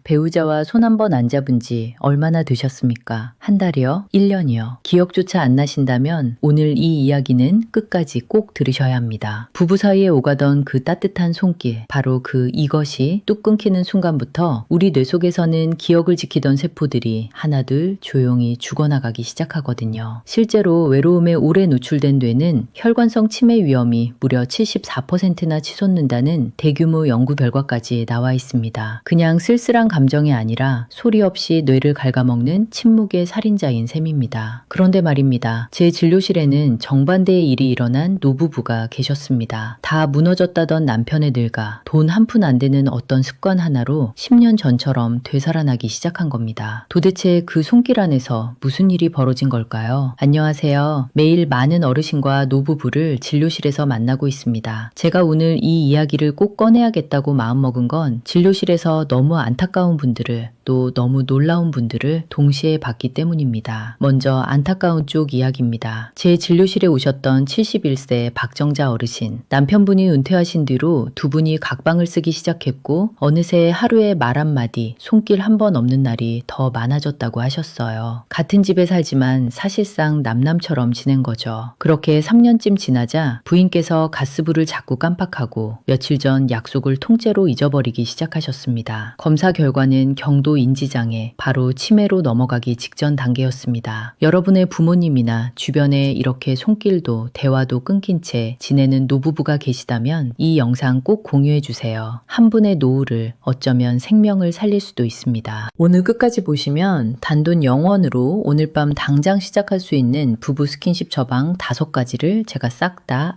배우자와 손 한 번 안 잡은 지 얼마나 되셨습니까? 한 달이요? 1년이요? 기억조차 안 나신다면 오늘 이 이야기는 끝까지 꼭 들으셔야 합니다. 부부 사이에 오가던 그 따뜻한 손길, 바로 이것이 뚝 끊기는 순간부터 우리 뇌 속에서는 기억을 지키던 세포들이 하나둘 조용히 죽어나가기 시작하거든요. 실제로 외로움에 오래 노출된 뇌는 혈관성 치매 위험이 무려 74%나 치솟는다는 대규모 연구 결과까지 나와 있습니다. 그냥 쓸쓸한 감정이 아니라 소리 없이 뇌를 갉아먹는 침묵의 살인자인 셈입니다. 그런데 말입니다. 제 진료실에는 정반대의 일이 일어난 노부부가 계셨습니다. 다 무너졌다던 남편의 늙아 돈 한 푼 안 되는 어떤 습관 하나로 10년 전처럼 되살아나기 시작한 겁니다. 도대체 그 손길 안에서 무슨 일이 벌어진 걸까요? 안녕하세요. 매일 많은 어르신과 노부부를 진료실에서 만나고 있습니다. 제가 오늘 이 이야기를 꼭 꺼내야겠다고 마음먹은 건 진료실에서 너무 안타까운 분들을 또 너무 놀라운 분들을 동시에 봤기 때문입니다. 먼저 안타까운 쪽 이야기입니다. 제 진료실에 오셨던 71세 박정자 어르신. 남편분이 은퇴하신 뒤로 두 분이 각방을 쓰기 시작했고 어느새 하루에 말 한마디, 손길 한 번 없는 날이 더 많아졌다고 하셨어요. 같은 집에 살지만 사실상 남남처럼 지낸 거죠. 그렇게 3년쯤 지나자 부인께서 가스불을 자꾸 깜빡하고 며칠 전 약속을 통째로 잊어버리기 시작하셨습니다. 검사 결과는 경도 인지장애, 바로 치매로 넘어가기 직전 단계였습니다. 여러분의 부모님이나 주변에 이렇게 손길도 대화도 끊긴 채 지내는 노부부가 계시다면 이 영상 꼭 공유해주세요. 한 분의 노후를 어쩌면 생명을 살릴 수도 있습니다. 오늘 끝까지 보시면 단돈 0원으로 오늘 밤 당장 시작할 수 있는 부부 스킨십 처방 5가지를 제가 싹 다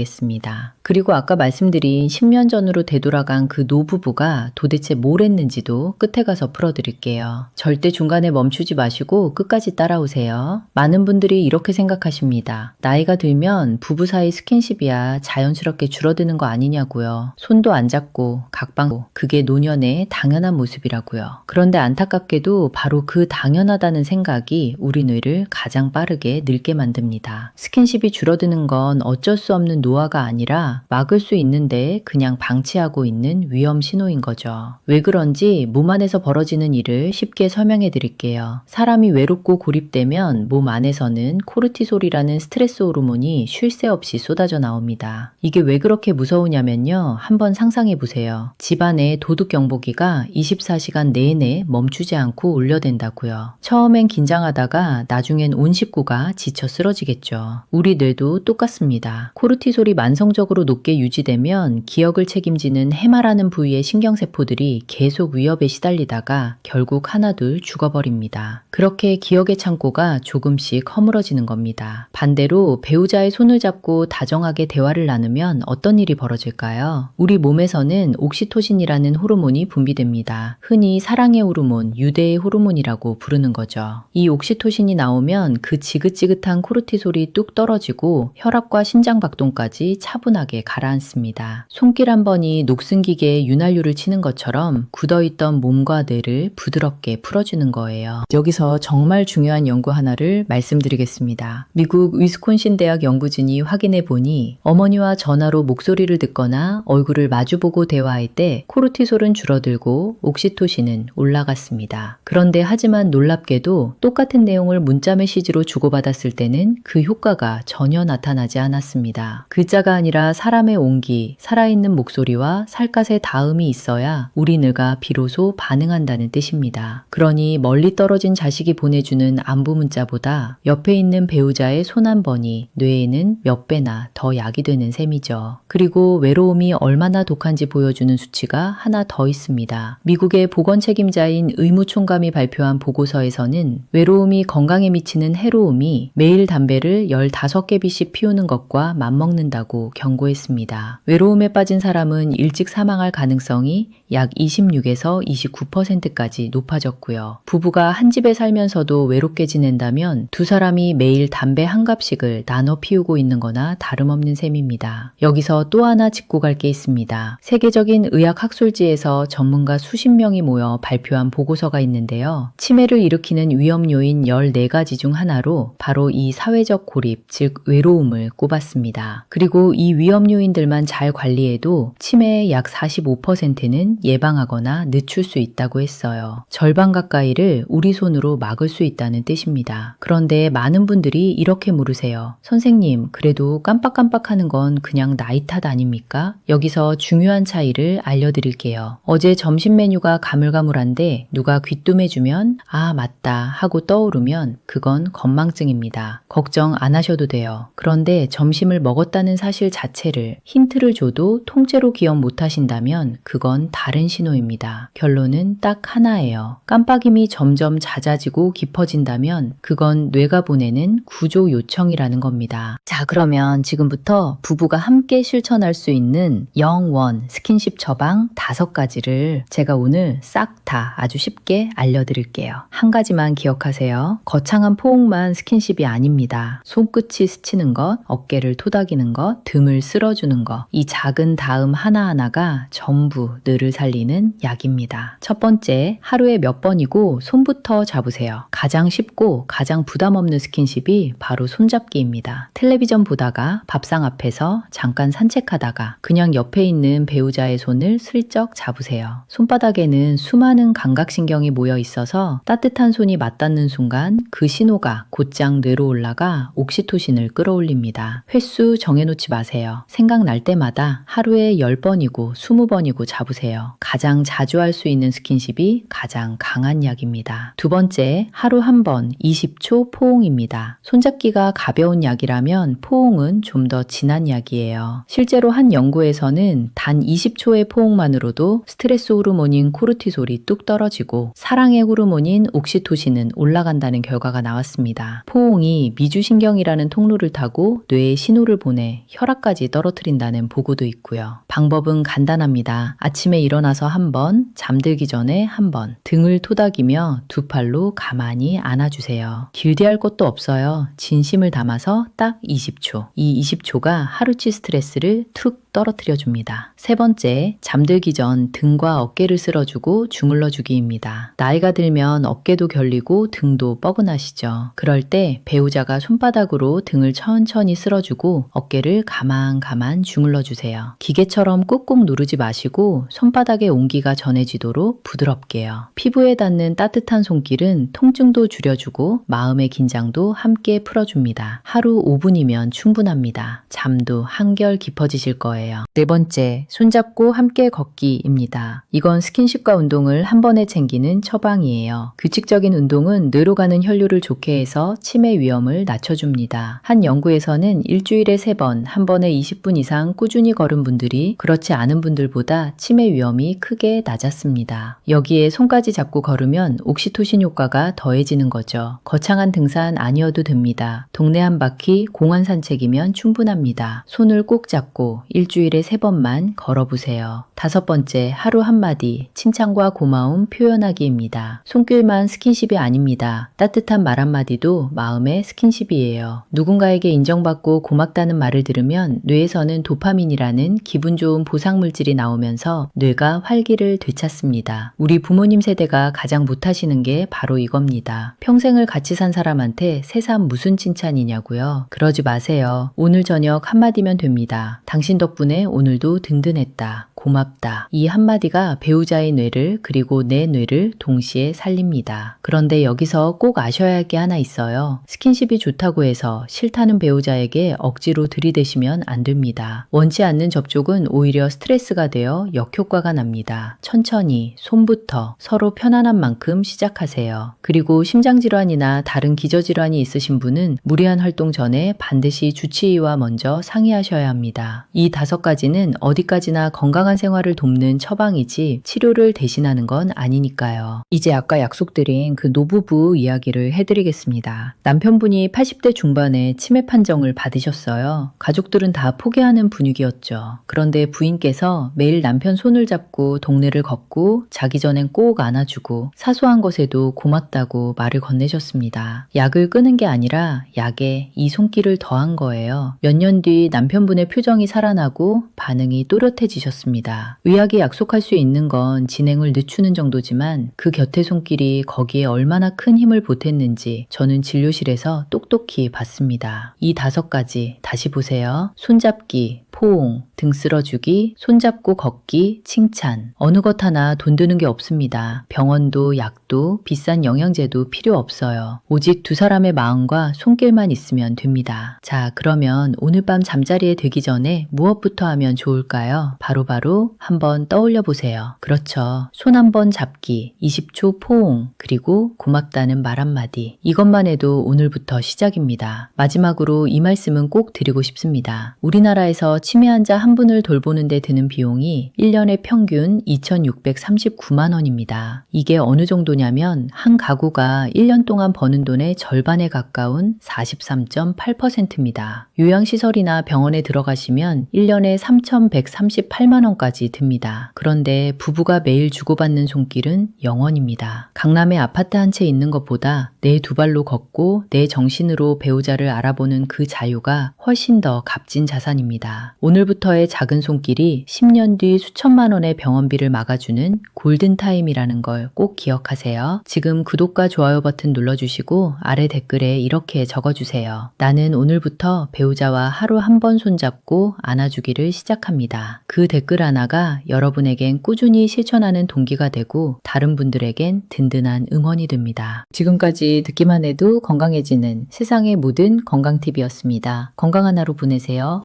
알려드리겠습니다. 그리고 아까 말씀드린 10년 전으로 되돌아간 그 노부부가 도대체 뭘 했는지도 끝에 가서 풀어드릴게요. 절대 중간에 멈추지 마시고 끝까지 따라오세요. 많은 분들이 이렇게 생각하십니다. 나이가 들면 부부 사이 스킨십이야 자연스럽게 줄어드는 거 아니냐고요. 손도 안 잡고 각방도 그게 노년의 당연한 모습이라고요. 그런데 안타깝게도 바로 그 당연하다는 생각이 우리 뇌를 가장 빠르게 늙게 만듭니다. 스킨십이 줄어드는 건 어쩔 수 없는 노화가 아니라 막을 수 있는데 그냥 방치하고 있는 위험 신호인 거죠. 왜 그런지 몸 안에서 벌어지는 일을 쉽게 설명해 드릴게요. 사람이 외롭고 고립되면 몸 안에서는 코르티솔이라는 스트레스 호르몬이 쉴 새 없이 쏟아져 나옵니다. 이게 왜 그렇게 무서우냐면요. 한번 상상해 보세요. 집안에 도둑 경보기가 24시간 내내 멈추지 않고 울려댄다고요. 처음엔 긴장하다가 나중엔 온 식구가 지쳐 쓰러지겠죠. 우리 뇌도 똑같습니다. 코르티솔이 만성적으로 높게 유지되면 기억을 책임지는 해마라는 부위의 신경세포들이 계속 위협에 시달리다가 결국 하나둘 죽어버립니다. 그렇게 기억의 창고가 조금씩 허물어지는 겁니다. 반대로 배우자의 손을 잡고 다정하게 대화를 나누면 어떤 일이 벌어질까요? 우리 몸에서는 옥시토신이라는 호르몬이 분비됩니다. 흔히 사랑의 호르몬, 유대의 호르몬이라고 부르는 거죠. 이 옥시토신이 나오면 그 지긋지긋한 코르티솔이 뚝 떨어지고 혈압과 심장박동까지 차분하게 가라앉습니다. 손길 한 번이 녹슨기계에 윤활유를 치는 것처럼 굳어있던 몸과 뇌를 부드럽게 풀어주는 거예요. 여기서 정말 중요한 연구 하나를 말씀드리겠습니다. 미국 위스콘신 대학 연구진이 확인해 보니 어머니와 전화로 목소리를 듣거나 얼굴을 마주보고 대화할 때 코르티솔은 줄어들고 옥시토신은 올라갔습니다. 그런데 하지만 놀랍게도 똑같은 내용을 문자 메시지로 주고받았을 때는 그 효과가 전혀 나타나지 않았습니다. 글자가 아니라 사람의 온기, 살아있는 목소리와 살갗의 닿음이 있어야 우리 뇌가 비로소 반응한다는 뜻입니다. 그러니 멀리 떨어진 자식이 보내주는 안부 문자보다 옆에 있는 배우자의 손 한 번이 뇌에는 몇 배나 더 약이 되는 셈이죠. 그리고 외로움이 얼마나 독한지 보여주는 수치가 하나 더 있습니다. 미국의 보건 책임자인 의무총감이 발표한 보고서에서는 외로움이 건강에 미치는 해로움이 매일 담배를 15개비씩 피우는 것과 맞먹는다고 경고했습니다. 외로움에 빠진 사람은 일찍 사망할 가능성이 약 26에서 29%까지 높아졌고요. 부부가 한 집에 살면서도 외롭게 지낸다면 두 사람이 매일 담배 한 갑씩을 나눠 피우고 있는 거나 다름없는 셈입니다. 여기서 또 하나 짚고 갈 게 있습니다. 세계적인 의학 학술지에서 전문가 수십 명이 모여 발표한 보고서가 있는데요. 치매를 일으키는 위험 요인 14가지 중 하나로 바로 이 사회적 고립, 즉 외로움을 꼽았습니다. 그리고 이 위험 요인들만 잘 관리해도 치매의 약 45%는 하면 예방하거나 늦출 수 있다고 했어요. 절반 가까이를 우리 손으로 막을 수 있다는 뜻입니다. 그런데 많은 분들이 이렇게 물으세요. 선생님, 그래도 깜빡깜빡하는 건 그냥 나이 탓 아닙니까? 여기서 중요한 차이를 알려드릴게요. 어제 점심 메뉴가 가물가물한데 누가 귀뚱해주면 아 맞다 하고 떠오르면 그건 건망증입니다. 걱정 안 하셔도 돼요. 그런데 점심을 먹었다는 사실 자체를 힌트를 줘도 통째로 기억 못 하신다면 그건 다른 신호입니다. 결론은 딱 하나예요. 깜빡임이 점점 잦아지고 깊어진다면 그건 뇌가 보내는 구조 요청이라는 겁니다. 자, 그러면 지금부터 부부가 함께 실천할 수 있는 영원 스킨십 처방 5가지를 제가 오늘 싹 다 아주 쉽게 알려드릴게요. 한 가지만 기억하세요. 거창한 포옹만 스킨십이 아닙니다. 손끝이 스치는 것, 어깨를 토닥이는 것, 등을 쓸어주는 것, 이 작은 다음 하나하나가 전부 뇌를 살리는 약입니다. 첫 번째, 하루에 몇 번이고 손부터 잡으세요. 가장 쉽고 가장 부담 없는 스킨십이 바로 손잡기입니다. 텔레비전 보다가 밥상 앞에서 잠깐 산책하다가 그냥 옆에 있는 배우자의 손을 슬쩍 잡으세요. 손바닥에는 수많은 감각신경이 모여 있어서 따뜻한 손이 맞닿는 순간 그 신호가 곧장 뇌로 올라가 옥시토신을 끌어올립니다. 횟수 정해놓지 마세요. 생각날 때마다 하루에 10번이고 20번이고 잡으세요. 가장 자주 할 수 있는 스킨십이 가장 강한 약입니다. 두 번째, 하루 한 번 20초 포옹입니다. 손잡기가 가벼운 약이라면 포옹은 좀 더 진한 약이에요. 실제로 한 연구에서는 단 20초의 포옹만으로도 스트레스 호르몬인 코르티솔이 뚝 떨어지고 사랑의 호르몬인 옥시토신은 올라간다는 결과가 나왔습니다. 포옹이 미주신경이라는 통로를 타고 뇌에 신호를 보내 혈압까지 떨어뜨린다는 보고도 있고요. 방법은 간단합니다. 아침에 일어나서 한 번, 잠들기 전에 한 번, 등을 토닥이며 두 팔로 가만히 안아주세요. 길게 할 것도 없어요. 진심을 담아서 딱 20초. 이 20초가 하루치 스트레스를 툭 떨어뜨려줍니다. 세 번째, 잠들기 전 등과 어깨를 쓸어주고 주물러주기입니다. 나이가 들면 어깨도 결리고 등도 뻐근하시죠. 그럴 때 배우자가 손바닥으로 등을 천천히 쓸어주고 어깨를 가만 주물러주세요. 기계처럼 꾹꾹 누르지 마시고 손바닥에 온기가 전해지도록 부드럽게요. 피부에 닿는 따뜻한 손길은 통증도 줄여주고 마음의 긴장도 함께 풀어줍니다. 하루 5분이면 충분합니다. 잠도 한결 깊어지실 거예요. 네 번째, 손잡고 함께 걷기입니다. 이건 스킨십과 운동을 한 번에 챙기는 처방이에요. 규칙적인 운동은 뇌로 가는 혈류를 좋게 해서 치매 위험을 낮춰줍니다. 한 연구에서는 일주일에 3번, 한 번에 20분 이상 꾸준히 걸은 분들이 그렇지 않은 분들보다 치매 위험이 크게 낮았습니다. 여기에 손까지 잡고 걸으면 옥시토신 효과가 더해지는 거죠. 거창한 등산 아니어도 됩니다. 동네 한 바퀴 공원 산책이면 충분합니다. 손을 꼭 잡고 일주일에 3번만 걸어보세요. 5번째, 하루 한마디 칭찬과 고마움 표현하기입니다. 손길만 스킨십이 아닙니다. 따뜻한 말 한마디도 마음의 스킨십이에요. 누군가에게 인정받고 고맙다는 말을 들으면 뇌에서는 도파민이라는 기분 좋은 보상물질이 나오면서 뇌가 활기를 되찾습니다. 우리 부모님 세대가 가장 못하시는 게 바로 이겁니다. 평생을 같이 산 사람한테 새삼 무슨 칭찬이냐고요? 그러지 마세요. 오늘 저녁 한마디면 됩니다. 당신 덕분에 오늘도 든든했다. 고맙다. 이 한마디가 배우자의 뇌를 그리고 내 뇌를 동시에 살립니다. 그런데 여기서 꼭 아셔야 할 게 하나 있어요. 스킨십이 좋다고 해서 싫다는 배우자에게 억지로 들이대시면 안 됩니다. 원치 않는 접촉은 오히려 스트레스가 되어 역효과가 납니다. 천천히 손부터 서로 편안한 만큼 시작하세요. 그리고 심장질환이나 다른 기저질환이 있으신 분은 무리한 활동 전에 반드시 주치의와 먼저 상의하셔야 합니다. 이 5가지는 어디까지나 건강한 생활을 돕는 처방이지 치료를 대신하는 건 아니니까요. 이제 아까 약속드린 그 노부부 이야기를 해드리겠습니다. 남편분이 80대 중반에 치매 판정을 받으셨어요. 가족들은 다 포기하는 분위기였죠. 그런데 부인께서 매일 남편 손을 잡고 동네를 걷고 자기 전엔 꼭 안아주고 사소한 것에도 고맙다고 말을 건네셨습니다. 약을 끄는 게 아니라 약에 이 손길을 더한 거예요. 몇 년 뒤 남편분의 표정이 살아나고 반응이 또렷해지셨습니다. 의학이 약속할 수 있는 건 진행을 늦추는 정도지만 그 곁에 손길이 거기에 얼마나 큰 힘을 보탰는지 저는 진료실에서 똑똑히 봤습니다. 이 5가지 다시 보세요. 손잡기, 포옹, 등 쓸어주기, 손잡고 걷기, 칭찬. 어느 것 하나 돈 드는 게 없습니다. 병원도 약도 비싼 영양제도 필요 없어요. 오직 두 사람의 마음과 손길만 있으면 됩니다. 자, 그러면 오늘 밤 잠자리에 들기 전에 무엇부터 하면 좋을까요? 바로바로 한번 떠올려 보세요. 그렇죠. 손 한번 잡기, 20초 포옹, 그리고 고맙다는 말 한마디. 이것만 해도 오늘부터 시작입니다. 마지막으로 이 말씀은 꼭 드리고 싶습니다. 우리나라에서 치매 환자 한 분을 돌보는 데 드는 비용이 1년에 평균 2,639만 원입니다. 이게 어느 정도냐면 한 가구가 1년 동안 버는 돈의 절반에 가까운 43.8%입니다. 요양시설이나 병원에 들어가시면 1년에 3,138만 원까지 듭니다. 그런데 부부가 매일 주고받는 손길은 0원입니다. 강남에 아파트 한 채 있는 것보다 내 두 발로 걷고 내 정신으로 배우자를 알아보는 그 자유가 훨씬 더 값진 자산입니다. 오늘부터의 작은 손길이 10년 뒤 수천만 원의 병원비를 막아주는 골든타임이라는 걸 꼭 기억하세요. 지금 구독과 좋아요 버튼 눌러주시고 아래 댓글에 이렇게 적어주세요. 나는 오늘부터 배우자와 하루 한 번 손잡고 안아주기를 시작합니다. 그 댓글 하나가 여러분에겐 꾸준히 실천하는 동기가 되고 다른 분들에겐 든든한 응원이 됩니다. 지금까지 듣기만 해도 건강해지는 세상의 모든 건강 팁이었습니다. 건강한 하루 보내세요.